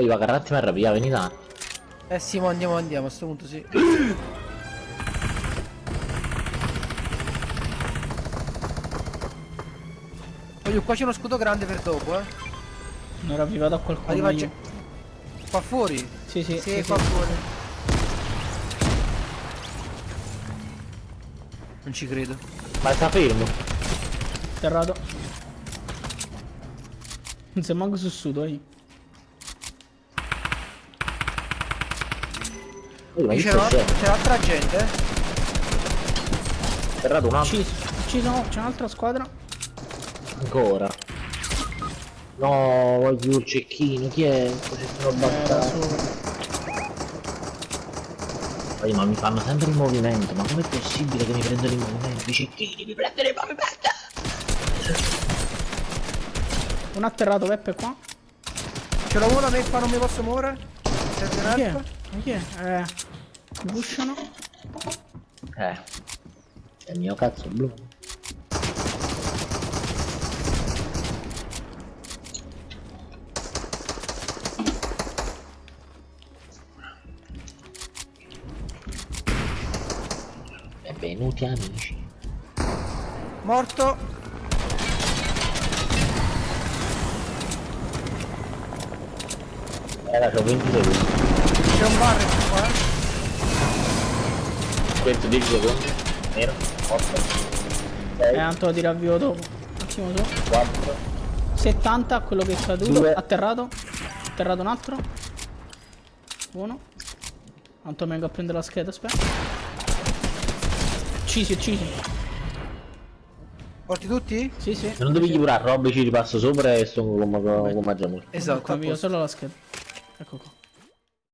Poi va un attimo a rapire, veni là. Sì, mo andiamo, a sto punto sì. Voglio, qua c'è uno scudo grande per dopo, eh. Non ravviva da qualcuno. Arriva io. qua fuori? Sì, sì, Sì, sì, qua sì. fuori. Non ci credo. Ma sta fermo. Terrato. Non si è manco sussuto io. Ma Qui che c'è c'è? altra gente, eh. Ferrato un altro. Ucciso, c'è un'altra squadra. Ancora. No, voglio il cecchino, chi è? Così sono Da bastardo. solo. Ma mi fanno sempre il movimento, ma com'è possibile che mi prendono il movimento? I cecchini mi prendono il movimento! Un atterrato Peppe qua. Ce l'ho uno, qua non mi posso muovere. Serve un Ma chi è? altro. Ma chi è? Mi pushano. È il mio cazzo blu. Benvenuti amici. Morto. C'ho 20 secondi. C'è un bar qua, eh. Questo 10 secondi. Nero. 8. 6. Tanto lo tiravvio dopo. Un attimo su. 4. 70 quello che è caduto. Due. Atterrato. Atterrato un altro. Uno. Tanto vengo a prendere la scheda, aspetta. Uccisi. Morti tutti? Sì, sì. Se non devi curare robe ci ripasso sopra e sto come già morto. Esatto. Io solo la scheda. Ecco qua.